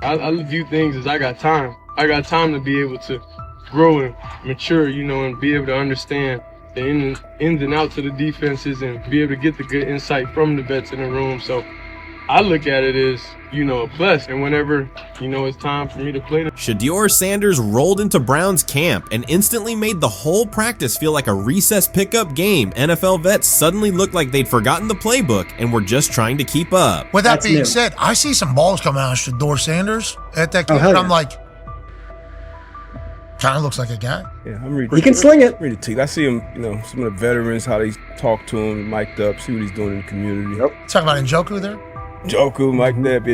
I view things as I got time. I got time to be able to grow and mature, and be able to understand the ins and outs of the defenses and be able to get the good insight from the vets in the room. So I look at it as, a plus. And whenever, it's time for me to play. Shedeur Sanders rolled into Browns camp and instantly made the whole practice feel like a recess pickup game. NFL vets suddenly looked like they'd forgotten the playbook and were just trying to keep up. With that being said, I see some balls coming out of Shedeur Sanders at that camp, and I'm like, kind of looks like a guy. Yeah, I'm reading. He can sling it. Read the team. I see him, some of the veterans, how they talk to him, mic'd up, see what he's doing in the community. Yep. Talking about Njoku there? Njoku, Mike Nebb.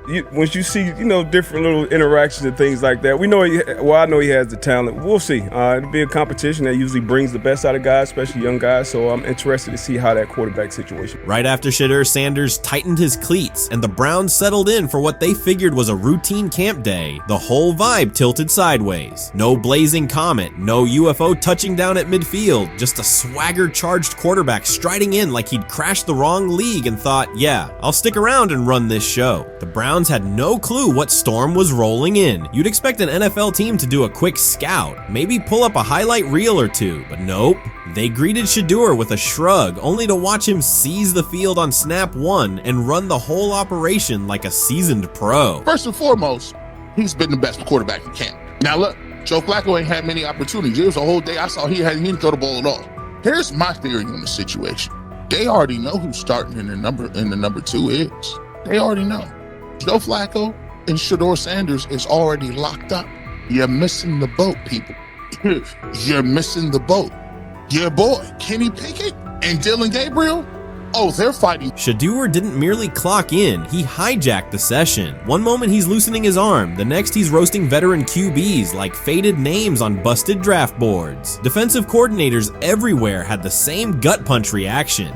Yeah, once you see, different little interactions and things like that, I know he has the talent. We'll see. It'll be a competition that usually brings the best out of guys, especially young guys. So I'm interested to see how that quarterback situation. Right after Shedeur Sanders tightened his cleats and the Browns settled in for what they figured was a routine camp day, the whole vibe tilted sideways. No blazing comet, no UFO touching down at midfield, just a swagger-charged quarterback striding in like he'd crashed the wrong league and thought, yeah, I'll stick around and run this show. The Browns had no clue what storm was rolling in. You'd expect an NFL team to do a quick scout, maybe pull up a highlight reel or two, but nope. They greeted Shedeur with a shrug, only to watch him seize the field on snap one and run the whole operation like a seasoned pro. First and foremost, he's been the best quarterback in camp. Now look, Joe Flacco ain't had many opportunities. There was a whole day I saw he didn't throw the ball at all. Here's my theory on the situation. They already know who's starting in the number 2 is. They already know. Joe Flacco and Shedeur Sanders is already locked up. You're missing the boat, people. You're missing the boat. Your boy, Kenny Pickett and Dillon Gabriel, they're fighting. Shedeur didn't merely clock in, he hijacked the session. One moment he's loosening his arm, the next he's roasting veteran QBs like faded names on busted draft boards. Defensive coordinators everywhere had the same gut punch reaction.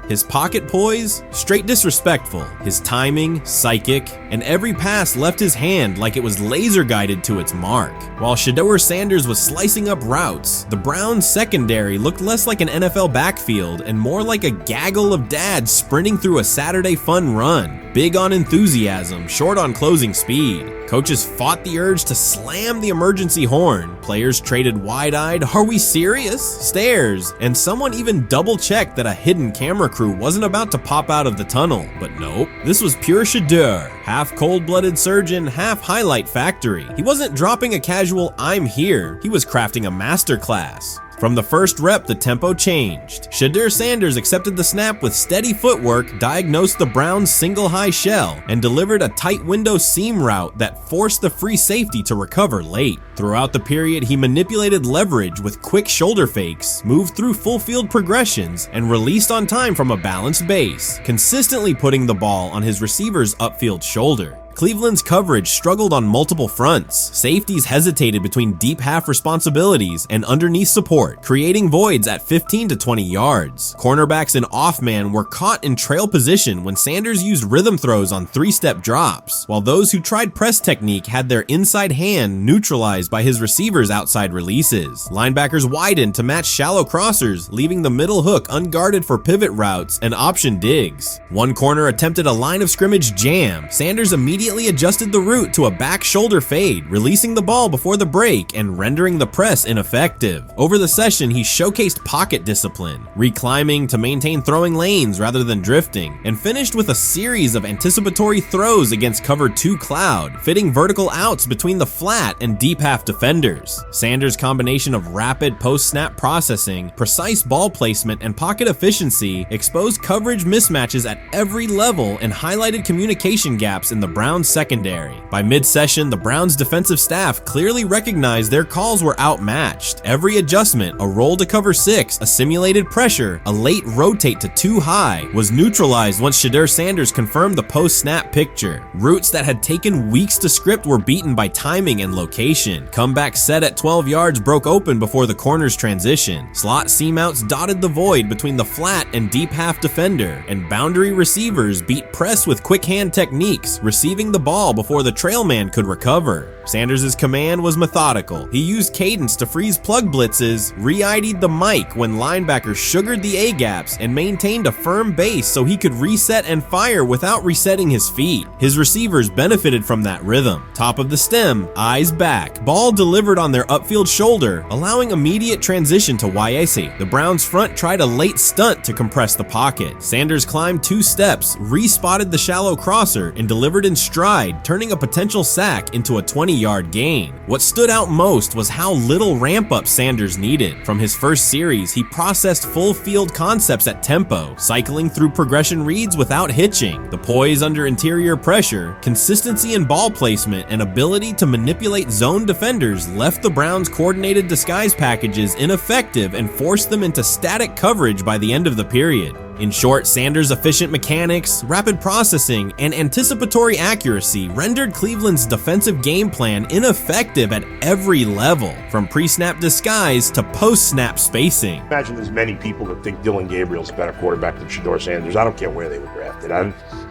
His pocket poise? Straight disrespectful. His timing? Psychic. And every pass left his hand like it was laser guided to its mark. While Shedeur Sanders was slicing up routes, the Browns secondary looked less like an NFL backfield and more like a gaggle of dads sprinting through a Saturday fun run. Big on enthusiasm, short on closing speed. Coaches fought the urge to slam the emergency horn. Players traded wide-eyed, "Are we serious?" stares, and someone even double-checked that a hidden camera crew wasn't about to pop out of the tunnel. But nope, this was pure Shedeur. Half cold-blooded surgeon, half highlight factory. He wasn't dropping a casual "I'm here," he was crafting a masterclass. From the first rep, the tempo changed. Shedeur Sanders accepted the snap with steady footwork, diagnosed the Browns' single high shell, and delivered a tight window seam route that forced the free safety to recover late. Throughout the period, he manipulated leverage with quick shoulder fakes, moved through full field progressions, and released on time from a balanced base, consistently putting the ball on his receiver's upfield shoulder. Cleveland's coverage struggled on multiple fronts. Safeties hesitated between deep half responsibilities and underneath support, creating voids at 15 to 20 yards. Cornerbacks and off-man were caught in trail position when Sanders used rhythm throws on 3-step drops, while those who tried press technique had their inside hand neutralized by his receivers' outside releases. Linebackers widened to match shallow crossers, leaving the middle hook unguarded for pivot routes and option digs. One corner attempted a line of scrimmage jam. Sanders immediately adjusted the route to a back shoulder fade, releasing the ball before the break and rendering the press ineffective. Over the session, he showcased pocket discipline, reclimbing to maintain throwing lanes rather than drifting, and finished with a series of anticipatory throws against cover 2 cloud, fitting vertical outs between the flat and deep half defenders. Sanders' combination of rapid post-snap processing, precise ball placement, and pocket efficiency exposed coverage mismatches at every level and highlighted communication gaps in the Browns secondary. By mid-session, the Browns defensive staff clearly recognized their calls were outmatched. Every adjustment, a roll to cover 6, a simulated pressure, a late rotate to 2 high, was neutralized once Shedeur Sanders confirmed the post-snap picture. Routes that had taken weeks to script were beaten by timing and location. Comeback set at 12 yards broke open before the corner's transition. Slot seam-outs dotted the void between the flat and deep half defender, and boundary receivers beat press with quick hand techniques, receiving distributing the ball before the trail man could recover. Sanders' command was methodical. He used cadence to freeze plug blitzes, re-ID'd the mic when linebackers sugared the A-gaps, and maintained a firm base so he could reset and fire without resetting his feet. His receivers benefited from that rhythm. Top of the stem, eyes back. Ball delivered on their upfield shoulder, allowing immediate transition to YAC. The Browns front tried a late stunt to compress the pocket. Sanders climbed 2 steps, re-spotted the shallow crosser, and delivered in stride, turning a potential sack into a 20-yard gain. What stood out most was how little ramp-up Sanders needed. From his first series, he processed full field concepts at tempo, cycling through progression reads without hitching. The poise under interior pressure, consistency in ball placement, and ability to manipulate zone defenders left the Browns' coordinated disguise packages ineffective and forced them into static coverage by the end of the period. In short, Sanders' efficient mechanics, rapid processing, and anticipatory accuracy rendered Cleveland's defensive game plan ineffective at every level, from pre-snap disguise to post-snap spacing. Imagine there's many people that think Dillon Gabriel's a better quarterback than Shedeur Sanders. I don't care where they were drafted.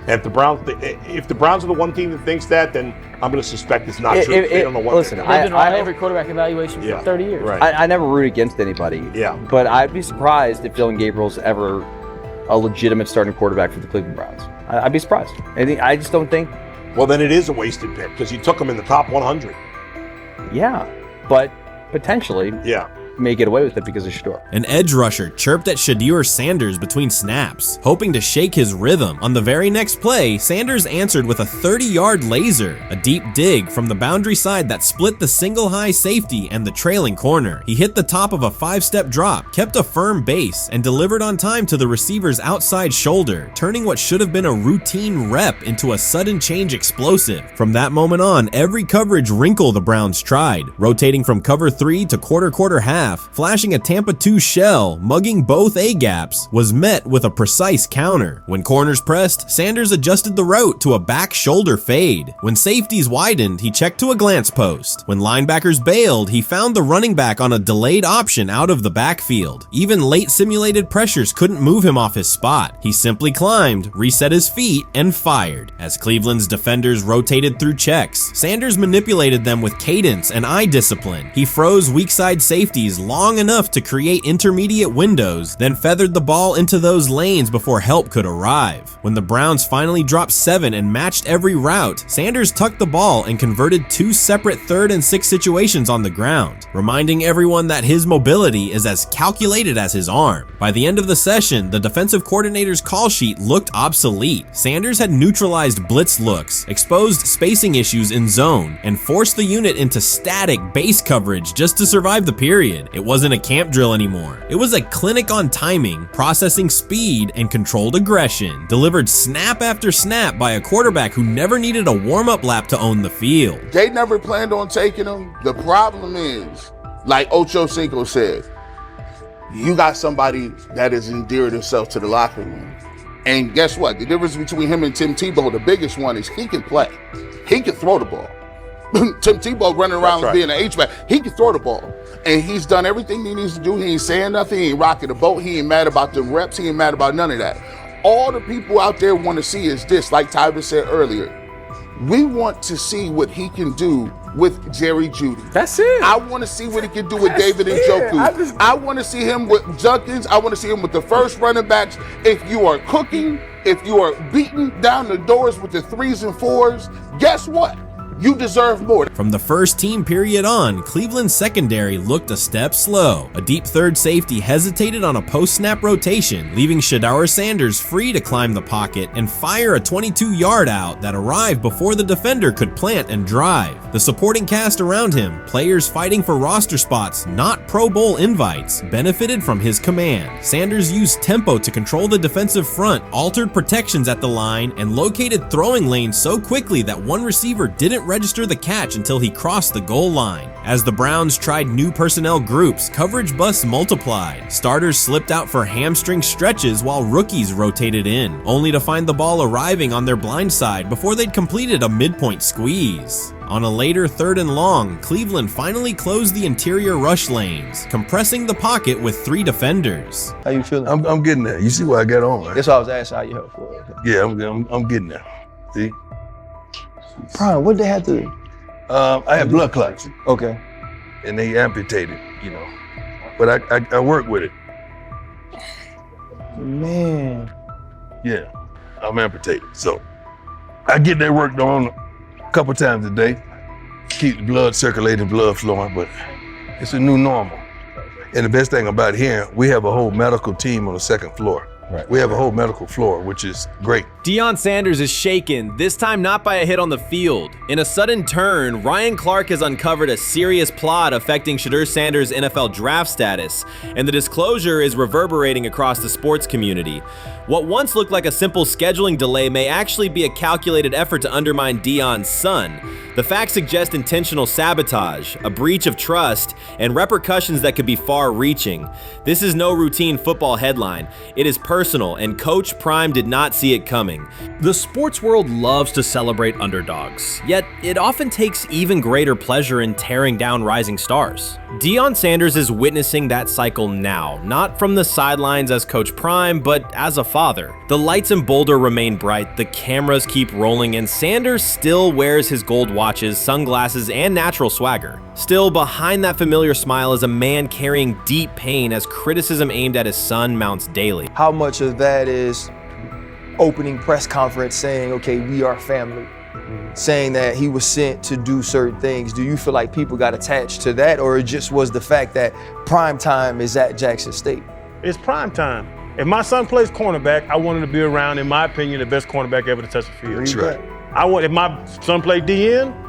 If the Browns are the one team that thinks that, then I'm going to suspect it's not true. They don't know what listen, they're they've been on every quarterback evaluation for 30 years. Right. I never root against anybody. Yeah. But I'd be surprised if Dillon Gabriel's ever a legitimate starting quarterback for the Cleveland Browns. I'd be surprised. I just don't think. Well, then it is a wasted pick because you took him in the top 100. Yeah, but potentially. Yeah. May get away with it because of Shedeur. An edge rusher chirped at Shedeur Sanders between snaps, hoping to shake his rhythm. On the very next play, Sanders answered with a 30-yard laser, a deep dig from the boundary side that split the single high safety and the trailing corner. He hit the top of a 5-step drop, kept a firm base, and delivered on time to the receiver's outside shoulder, turning what should have been a routine rep into a sudden change explosive. From that moment on, every coverage wrinkle the Browns tried, rotating from cover 3 to quarter half, flashing a Tampa 2 shell, mugging both A-gaps, was met with a precise counter. When corners pressed, Sanders adjusted the route to a back shoulder fade. When safeties widened, he checked to a glance post. When linebackers bailed, he found the running back on a delayed option out of the backfield. Even late simulated pressures couldn't move him off his spot. He simply climbed, reset his feet, and fired. As Cleveland's defenders rotated through checks, Sanders manipulated them with cadence and eye discipline. He froze weak side safeties long enough to create intermediate windows, then feathered the ball into those lanes before help could arrive. When the Browns finally dropped 7 and matched every route, Sanders tucked the ball and converted 2 separate 3rd and 6 situations on the ground, reminding everyone that his mobility is as calculated as his arm. By the end of the session, the defensive coordinator's call sheet looked obsolete. Sanders had neutralized blitz looks, exposed spacing issues in zone, and forced the unit into static base coverage just to survive the period. It wasn't a camp drill anymore. It was a clinic on timing, processing speed, and controlled aggression, delivered snap after snap by a quarterback who never needed a warm-up lap to own the field. They never planned on taking him. The problem is, like Ocho Cinco said, you got somebody that has endeared himself to the locker room. And guess what? The difference between him and Tim Tebow, the biggest one, is he can play. He can throw the ball. Tim Tebow running around being an H-back. He can throw the ball. And he's done everything he needs to do. He ain't saying nothing. He ain't rocking the boat. He ain't mad about the reps. He ain't mad about none of that. All the people out there want to see is this, like Tyler said earlier. We want to see what he can do with Jerry Jeudy. That's it. I want to see what he can do with David Njoku. I want to see him with Junkins. I want to see him with the first running backs. If you are cooking, if you are beating down the doors with the 3s and 4s, guess what? You deserve more. From the first team period on, Cleveland's secondary looked a step slow. A deep third safety hesitated on a post-snap rotation, leaving Shedeur Sanders free to climb the pocket and fire a 22-yard out that arrived before the defender could plant and drive. The supporting cast around him, players fighting for roster spots, not Pro Bowl invites, benefited from his command. Sanders used tempo to control the defensive front, altered protections at the line, and located throwing lanes so quickly that one receiver didn't register the catch until he crossed the goal line. As the Browns tried new personnel groups, coverage busts multiplied. Starters slipped out for hamstring stretches while rookies rotated in, only to find the ball arriving on their blind side before they'd completed a midpoint squeeze. On a later 3rd and long, Cleveland finally closed the interior rush lanes, compressing the pocket with 3 defenders. How you feeling? I'm getting there. You see what I got on, right? That's what I was asking how you help for. Yeah, I'm getting there. See? Prime, what they had to? I had blood clots, Okay. and they amputated, But I work with it. Man. Yeah, I'm amputated. So I get that worked on a couple times a day. Keep the blood circulating, blood flowing, but it's a new normal. And the best thing about here, we have a whole medical team on the second floor. Right. We have a whole medical floor, which is great. Deion Sanders is shaken, this time not by a hit on the field. In a sudden turn, Ryan Clark has uncovered a serious plot affecting Shedeur Sanders' NFL draft status, and the disclosure is reverberating across the sports community. What once looked like a simple scheduling delay may actually be a calculated effort to undermine Deion's son. The facts suggest intentional sabotage, a breach of trust, and repercussions that could be far-reaching. This is no routine football headline. It is personal, and Coach Prime did not see it coming. The sports world loves to celebrate underdogs, yet it often takes even greater pleasure in tearing down rising stars. Deion Sanders is witnessing that cycle now, not from the sidelines as Coach Prime, but as a father. The lights in Boulder remain bright, the cameras keep rolling, and Sanders still wears his gold watches, sunglasses, and natural swagger. Still, behind that familiar smile is a man carrying deep pain as criticism aimed at his son mounts daily. How much of that is opening press conference saying, okay, we are family, saying that he was sent to do certain things? Do you feel like people got attached to that, or it just was the fact that prime time is at Jackson State? It's prime time. If my son plays cornerback, I want him to be around, in my opinion, the best cornerback ever to touch the field. That's right. If my son played DN,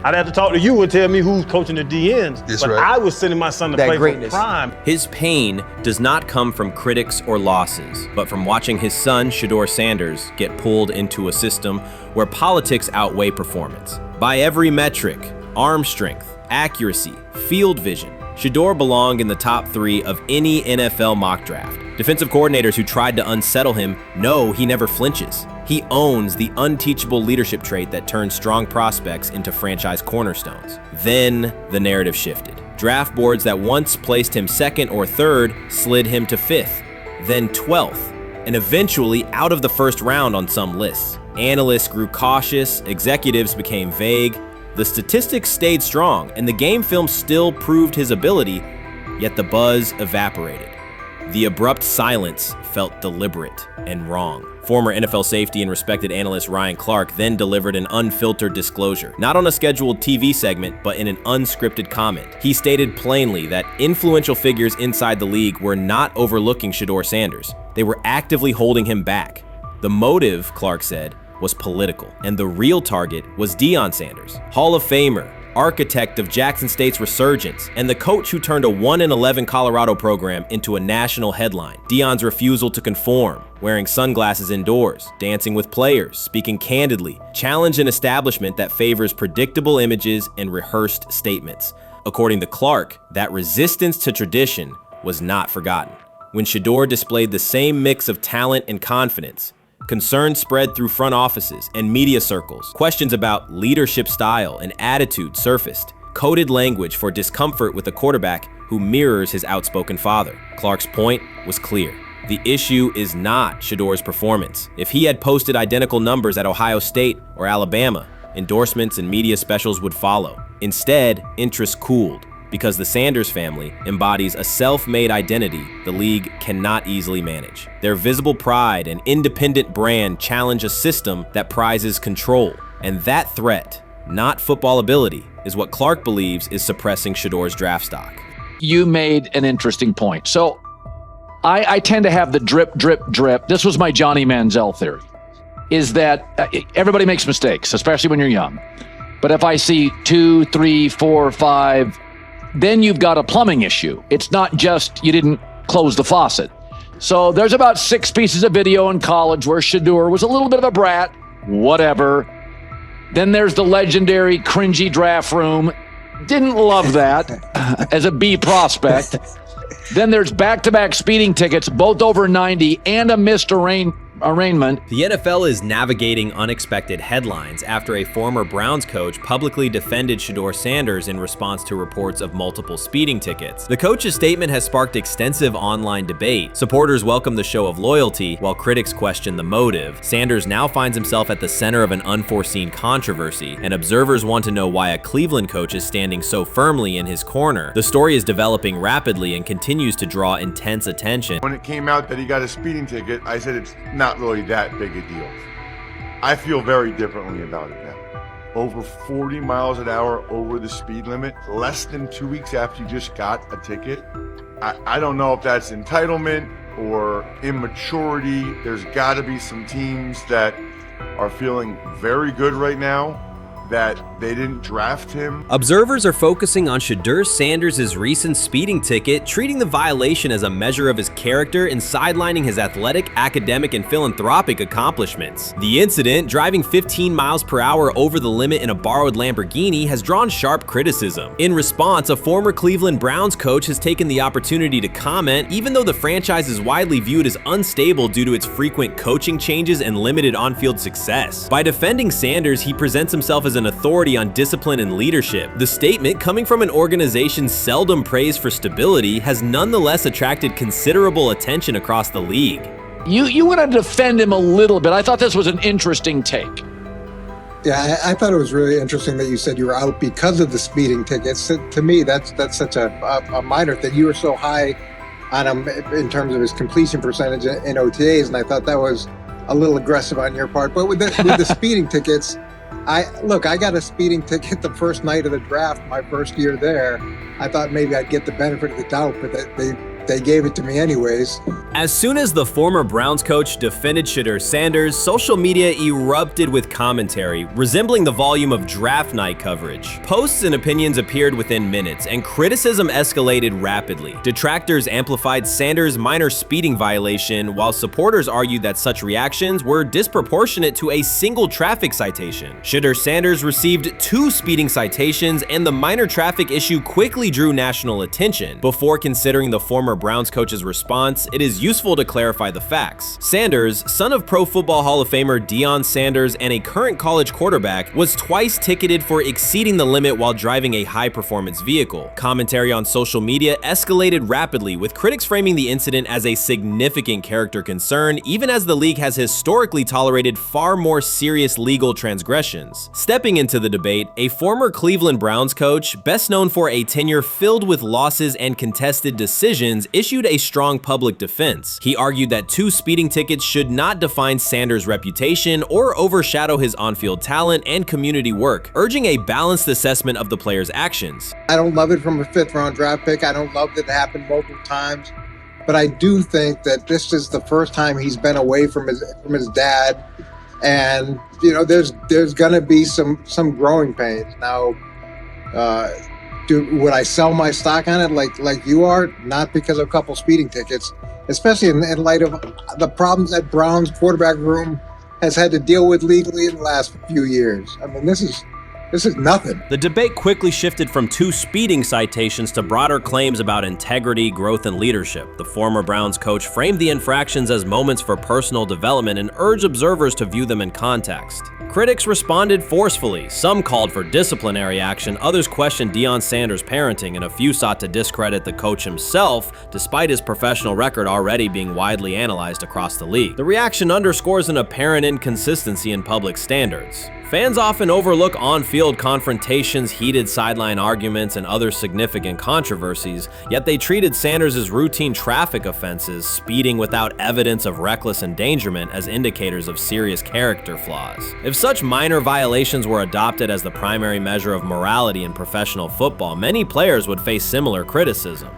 I'd have to talk to you and tell me who's coaching the DNs. That's but right. I was sending my son to That play greatness. for prime. His pain does not come from critics or losses, but from watching his son, Shedeur Sanders, get pulled into a system where politics outweigh performance. By every metric, arm strength, accuracy, field vision, Shedeur belonged in the top 3 of any NFL mock draft. Defensive coordinators who tried to unsettle him know he never flinches. He owns the unteachable leadership trait that turns strong prospects into franchise cornerstones. Then the narrative shifted. Draft boards that once placed him 2nd or 3rd slid him to 5th, then 12th, and eventually out of the 1st round on some lists. Analysts grew cautious, executives became vague. The statistics stayed strong, and the game film still proved his ability, yet the buzz evaporated. The abrupt silence felt deliberate and wrong. Former NFL safety and respected analyst Ryan Clark then delivered an unfiltered disclosure, not on a scheduled TV segment, but in an unscripted comment. He stated plainly that influential figures inside the league were not overlooking Shedeur Sanders. They were actively holding him back. The motive, Clark said, was political, and the real target was Deion Sanders, Hall of Famer, architect of Jackson State's resurgence, and the coach who turned a 1-11 Colorado program into a national headline. Deion's refusal to conform, wearing sunglasses indoors, dancing with players, speaking candidly, challenged an establishment that favors predictable images and rehearsed statements. According to Clark, that resistance to tradition was not forgotten. When Shedeur displayed the same mix of talent and confidence, concern spread through front offices and media circles. Questions about leadership style and attitude surfaced. Coded language for discomfort with a quarterback who mirrors his outspoken father. Clark's point was clear. The issue is not Shedeur's performance. If he had posted identical numbers at Ohio State or Alabama, endorsements and media specials would follow. Instead, interest cooled, because the Sanders family embodies a self-made identity the league cannot easily manage. Their visible pride and independent brand challenge a system that prizes control. And that threat, not football ability, is what Clark believes is suppressing Shedeur's draft stock. You made an interesting point. So I tend to have the drip, drip, drip. This was my Johnny Manziel theory, is that everybody makes mistakes, especially when you're young. But if I see 2, 3, 4, 5, then you've got a plumbing issue. It's not just you didn't close the faucet. So there's about 6 pieces of video in college where Shedeur was a little bit of a brat, whatever. Then there's the legendary cringy draft room. Didn't love that as a B prospect. Then there's back-to-back speeding tickets, both over 90, and a missed arraignment. The NFL is navigating unexpected headlines after a former Browns coach publicly defended Shedeur Sanders in response to reports of multiple speeding tickets. The coach's statement has sparked extensive online debate. Supporters welcome the show of loyalty, while critics question the motive. Sanders now finds himself at the center of an unforeseen controversy, and observers want to know why a Cleveland coach is standing so firmly in his corner. The story is developing rapidly and continues to draw intense attention. When it came out that he got a speeding ticket, I said it's not really that big a deal. I feel very differently about it now. Over 40 miles an hour over the speed limit, less than 2 weeks after you just got a ticket. I don't know if that's entitlement or immaturity. There's got to be some teams that are feeling very good right now that they didn't draft him. Observers are focusing on Shedeur Sanders' recent speeding ticket, treating the violation as a measure of his character and sidelining his athletic, academic, and philanthropic accomplishments. The incident, driving 15 miles per hour over the limit in a borrowed Lamborghini, has drawn sharp criticism. In response, a former Cleveland Browns coach has taken the opportunity to comment, even though the franchise is widely viewed as unstable due to its frequent coaching changes and limited on-field success. By defending Sanders, he presents himself as an authority on discipline and leadership. The statement, coming from an organization seldom praised for stability, has nonetheless attracted considerable attention across the league. You want to defend him a little bit. I thought this was an interesting take. Yeah, I thought it was really interesting that you said you were out because of the speeding tickets. To me, that's such a minor thing. You were so high on him in terms of his completion percentage in OTAs, and I thought that was a little aggressive on your part. But with the speeding tickets, I got a speeding ticket the first night of the draft, my first year there. I thought maybe I'd get the benefit of the doubt, but they gave it to me anyways. As soon as the former Browns coach defended Shedeur Sanders, social media erupted with commentary, resembling the volume of draft night coverage. Posts and opinions appeared within minutes, and criticism escalated rapidly. Detractors amplified Sanders' minor speeding violation, while supporters argued that such reactions were disproportionate to a single traffic citation. Shedeur Sanders received 2 speeding citations, and the minor traffic issue quickly drew national attention. Before considering the former Browns coach's response, it is useful to clarify the facts. Sanders, son of Pro Football Hall of Famer Deion Sanders and a current college quarterback, was twice ticketed for exceeding the limit while driving a high-performance vehicle. Commentary on social media escalated rapidly, with critics framing the incident as a significant character concern, even as the league has historically tolerated far more serious legal transgressions. Stepping into the debate, a former Cleveland Browns coach, best known for a tenure filled with losses and contested decisions, issued a strong public defense. He argued that 2 speeding tickets should not define Sanders' reputation or overshadow his on-field talent and community work, urging a balanced assessment of the player's actions. I don't love it from a 5th-round draft pick. I don't love that it happened multiple times, but I do think that this is the first time he's been away from his dad, and there's gonna be some growing pains now. Would I sell my stock on it like you are? Not because of a couple speeding tickets, especially in light of the problems that Brown's quarterback room has had to deal with legally in the last few years. I mean, this is nothing. The debate quickly shifted from 2 speeding citations to broader claims about integrity, growth, and leadership. The former Browns coach framed the infractions as moments for personal development and urged observers to view them in context. Critics responded forcefully. Some called for disciplinary action, others questioned Deion Sanders' parenting, and a few sought to discredit the coach himself, despite his professional record already being widely analyzed across the league. The reaction underscores an apparent inconsistency in public standards. Fans often overlook on-field confrontations, heated sideline arguments, and other significant controversies, yet they treated Sanders' routine traffic offenses, speeding without evidence of reckless endangerment, as indicators of serious character flaws. If such minor violations were adopted as the primary measure of morality in professional football, many players would face similar criticism.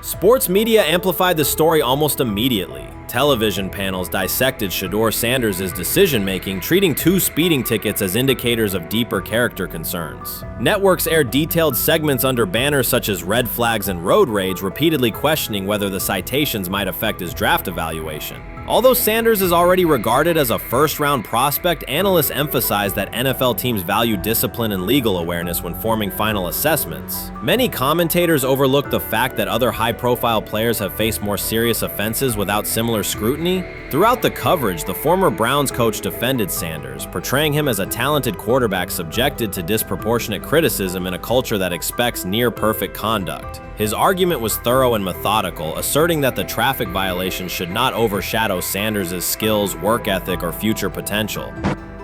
Sports media amplified the story almost immediately. Television panels dissected Shedeur Sanders' decision-making, treating 2 speeding tickets as indicators of deeper character concerns. Networks aired detailed segments under banners such as red flags and road rage, repeatedly questioning whether the citations might affect his draft evaluation. Although Sanders is already regarded as a first-round prospect, analysts emphasize that NFL teams value discipline and legal awareness when forming final assessments. Many commentators overlook the fact that other high-profile players have faced more serious offenses without similar similar scrutiny? Throughout the coverage, the former Browns coach defended Sanders, portraying him as a talented quarterback subjected to disproportionate criticism in a culture that expects near-perfect conduct. His argument was thorough and methodical, asserting that the traffic violation should not overshadow Sanders' skills, work ethic, or future potential.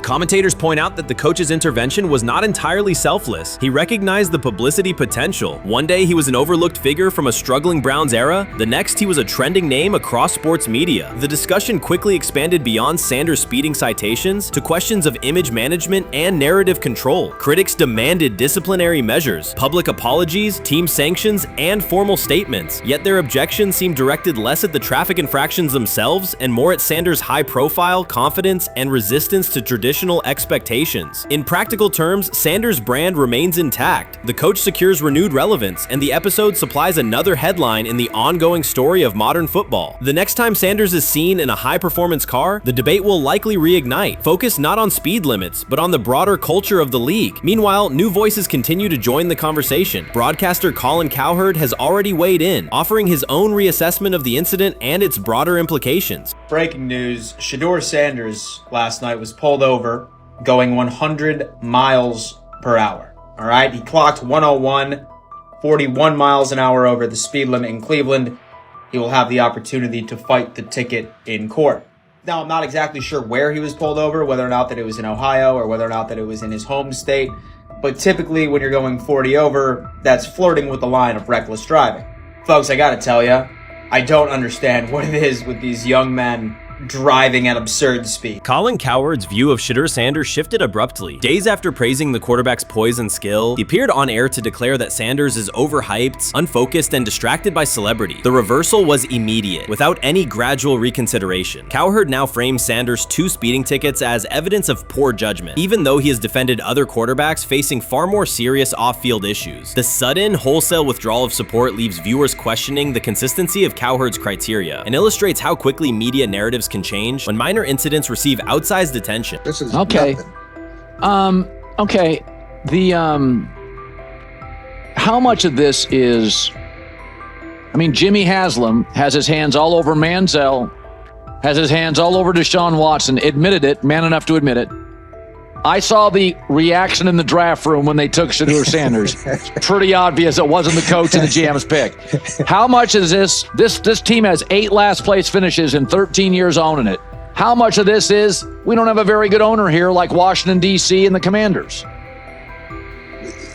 Commentators point out that the coach's intervention was not entirely selfless. He recognized the publicity potential. One day he was an overlooked figure from a struggling Browns era, the next he was a trending name across sports media. The discussion quickly expanded beyond Sanders' speeding citations to questions of image management and narrative control. Critics demanded disciplinary measures, public apologies, team sanctions, and formal statements, yet their objections seemed directed less at the traffic infractions themselves and more at Sanders' high profile, confidence, and resistance to traditional expectations. In practical terms, Sanders' brand remains intact. The coach secures renewed relevance, and the episode supplies another headline in the ongoing story of modern football. The next time Sanders is seen in a high-performance car, the debate will likely reignite, focused not on speed limits, but on the broader culture of the league. Meanwhile, new voices continue to join the conversation. Broadcaster Colin Cowherd has already weighed in, offering his own reassessment of the incident and its broader implications. Breaking news, Shedeur Sanders last night was pulled over going 100 miles per hour. All right, he clocked 101, 41 miles an hour over the speed limit in Cleveland. He will have the opportunity to fight the ticket in court. Now, I'm not exactly sure where he was pulled over, whether or not that it was in Ohio or whether or not that it was in his home state. But typically when you're going 40 over, that's flirting with the line of reckless driving. Folks, I gotta tell you, I don't understand what it is with these young men driving at absurd speed. Colin Cowherd's view of Shedeur Sanders shifted abruptly. Days after praising the quarterback's poise and skill, he appeared on air to declare that Sanders is overhyped, unfocused, and distracted by celebrity. The reversal was immediate, without any gradual reconsideration. Cowherd now frames Sanders' 2 speeding tickets as evidence of poor judgment, even though he has defended other quarterbacks facing far more serious off-field issues. The sudden, wholesale withdrawal of support leaves viewers questioning the consistency of Cowherd's criteria and illustrates how quickly media narratives can change when minor incidents receive outsized attention. This is okay. nothing. Okay. The how much of this is? I mean, Jimmy Haslam has his hands all over Manziel, has his hands all over Deshaun Watson. Admitted it, man enough to admit it. I saw the reaction in the draft room when they took Shedeur Sanders. Pretty obvious it wasn't the coach and the GM's pick. How much is this? This team has 8 last place finishes in 13 years owning it. How much of this is we don't have a very good owner here like Washington, D.C. and the Commanders?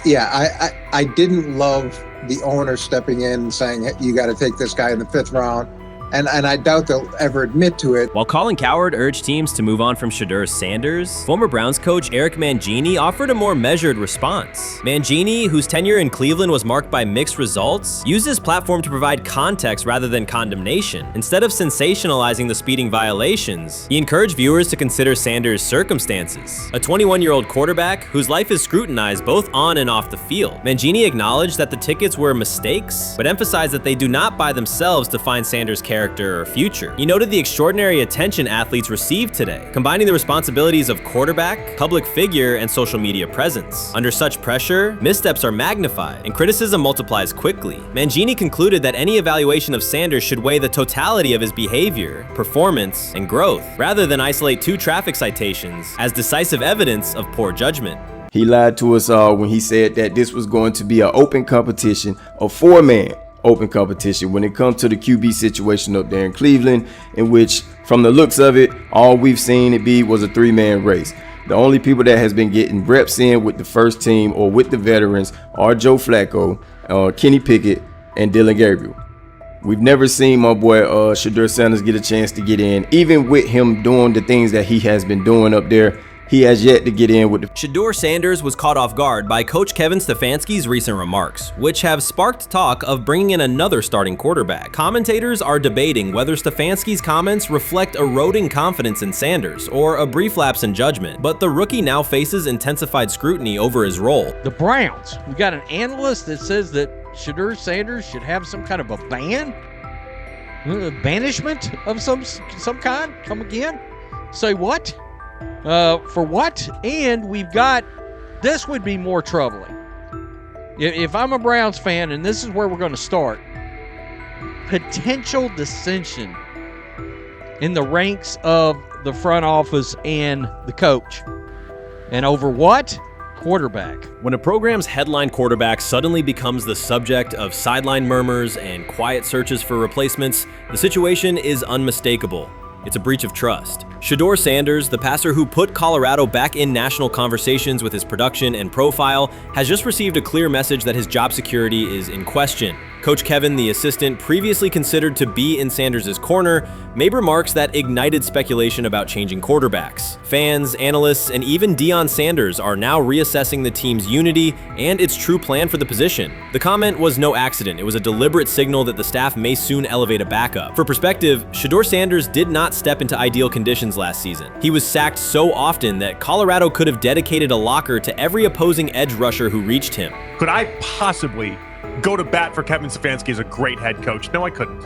Yeah, I didn't love the owner stepping in and saying, hey, you got to take this guy in the 5th round. And I doubt they'll ever admit to it. While Colin Cowherd urged teams to move on from Shedeur Sanders, former Browns coach Eric Mangini offered a more measured response. Mangini, whose tenure in Cleveland was marked by mixed results, used his platform to provide context rather than condemnation. Instead of sensationalizing the speeding violations, he encouraged viewers to consider Sanders' circumstances. A 21-year-old quarterback whose life is scrutinized both on and off the field. Mangini acknowledged that the tickets were mistakes, but emphasized that they do not by themselves define Sanders' character or future. He noted the extraordinary attention athletes received today, combining the responsibilities of quarterback, public figure, and social media presence. Under such pressure, missteps are magnified, and criticism multiplies quickly. Mangini concluded that any evaluation of Sanders should weigh the totality of his behavior, performance, and growth, rather than isolate 2 traffic citations as decisive evidence of poor judgment. He lied to us all when he said that this was going to be an open competition, a 4-man open competition when it comes to the QB situation up there in Cleveland, in which, from the looks of it, all we've seen it be was a 3-man race. The only people that has been getting reps in with the first team or with the veterans are Joe Flacco, Kenny Pickett, and Dillon Gabriel. We've never seen my boy Shedeur Sanders get a chance to get in. Even with him doing the things that he has been doing up there, he has yet to get in with the... Shedeur Sanders was caught off guard by Coach Kevin Stefanski's recent remarks, which have sparked talk of bringing in another starting quarterback. Commentators are debating whether Stefanski's comments reflect eroding confidence in Sanders or a brief lapse in judgment, but the rookie now faces intensified scrutiny over his role. The Browns, we got an analyst that says that Shedeur Sanders should have some kind of a ban? Banishment of some kind? Come again? Say what? For what? And we've got, this would be more troubling. If I'm a Browns fan, and this is where we're going to start, potential dissension in the ranks of the front office and the coach. And over what? Quarterback. When a program's headline quarterback suddenly becomes the subject of sideline murmurs and quiet searches for replacements, the situation is unmistakable. It's a breach of trust. Shedeur Sanders, the passer who put Colorado back in national conversations with his production and profile, has just received a clear message that his job security is in question. Coach Kevin, the assistant previously considered to be in Sanders' corner, made remarks that ignited speculation about changing quarterbacks. Fans, analysts, and even Deion Sanders are now reassessing the team's unity and its true plan for the position. The comment was no accident. It was a deliberate signal that the staff may soon elevate a backup. For perspective, Shedeur Sanders did not step into ideal conditions last season. He was sacked so often that Colorado could have dedicated a locker to every opposing edge rusher who reached him. Could I possibly go to bat for Kevin Stefanski as a great head coach? No, I couldn't.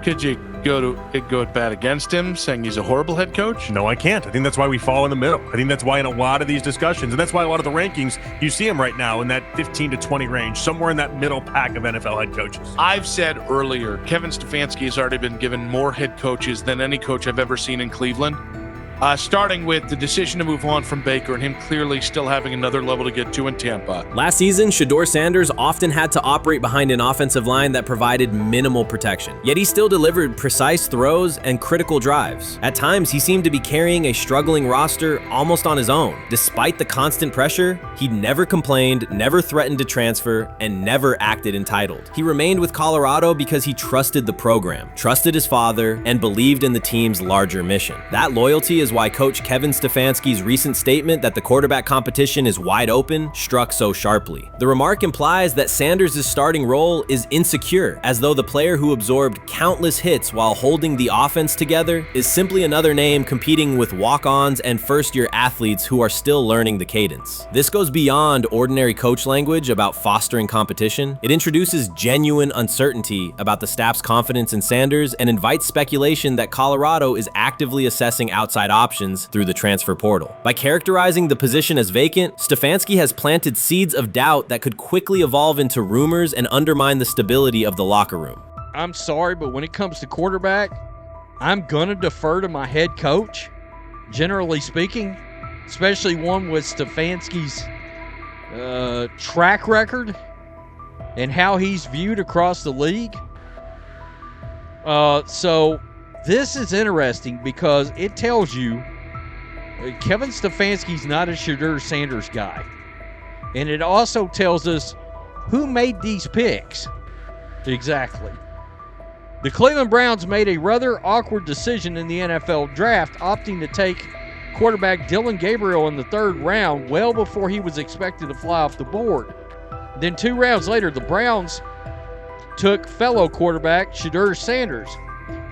Could you go to bat against him, saying he's a horrible head coach? No, I can't. I think that's why we fall in the middle. I think that's why in a lot of these discussions, and that's why a lot of the rankings, you see him right now in that 15 to 20 range, somewhere in that middle pack of NFL head coaches. I've said earlier, Kevin Stefanski has already been given more head coaches than any coach I've ever seen in Cleveland. Starting with the decision to move on from Baker and him clearly still having another level to get to in Tampa. Last season, Shedeur Sanders often had to operate behind an offensive line that provided minimal protection. Yet he still delivered precise throws and critical drives. At times, he seemed to be carrying a struggling roster almost on his own. Despite the constant pressure, he never complained, never threatened to transfer, and never acted entitled. He remained with Colorado because he trusted the program, trusted his father, and believed in the team's larger mission. That loyalty is why Coach Kevin Stefanski's recent statement that the quarterback competition is wide open struck so sharply. The remark implies that Sanders' starting role is insecure, as though the player who absorbed countless hits while holding the offense together is simply another name competing with walk-ons and first-year athletes who are still learning the cadence. This goes beyond ordinary coach language about fostering competition. It introduces genuine uncertainty about the staff's confidence in Sanders and invites speculation that Colorado is actively assessing outside options through the transfer portal. By characterizing the position as vacant, Stefanski has planted seeds of doubt that could quickly evolve into rumors and undermine the stability of the locker room. I'm sorry, but when it comes to quarterback, I'm gonna defer to my head coach, generally speaking, especially one with Stefanski's track record and how he's viewed across the league. So this is interesting because it tells you Kevin Stefanski's not a Shedeur Sanders guy. And it also tells us who made these picks. Exactly. The Cleveland Browns made a rather awkward decision in the NFL draft, opting to take quarterback Dillon Gabriel in the 3rd round well before he was expected to fly off the board. Then 2 rounds later, the Browns took fellow quarterback Shedeur Sanders.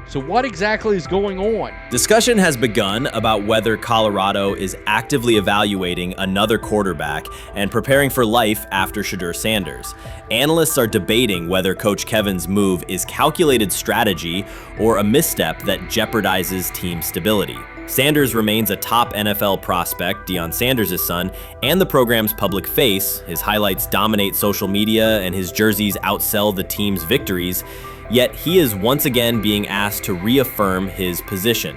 So what exactly is going on? Discussion has begun about whether Colorado is actively evaluating another quarterback and preparing for life after Shedeur Sanders. Analysts are debating whether Coach Kevin's move is calculated strategy or a misstep that jeopardizes team stability. Sanders remains a top NFL prospect, Deion Sanders' son, and the program's public face. His highlights dominate social media and his jerseys outsell the team's victories. Yet he is once again being asked to reaffirm his position.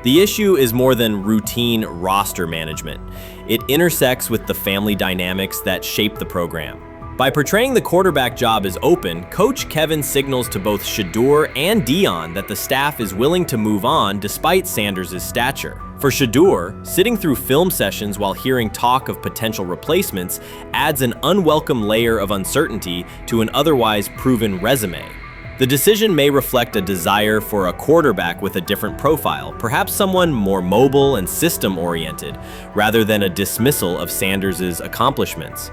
The issue is more than routine roster management. It intersects with the family dynamics that shape the program. By portraying the quarterback job as open, Coach Kevin signals to both Shedeur and Deion that the staff is willing to move on despite Sanders' stature. For Shedeur, sitting through film sessions while hearing talk of potential replacements adds an unwelcome layer of uncertainty to an otherwise proven resume. The decision may reflect a desire for a quarterback with a different profile, perhaps someone more mobile and system-oriented, rather than a dismissal of Sanders' accomplishments.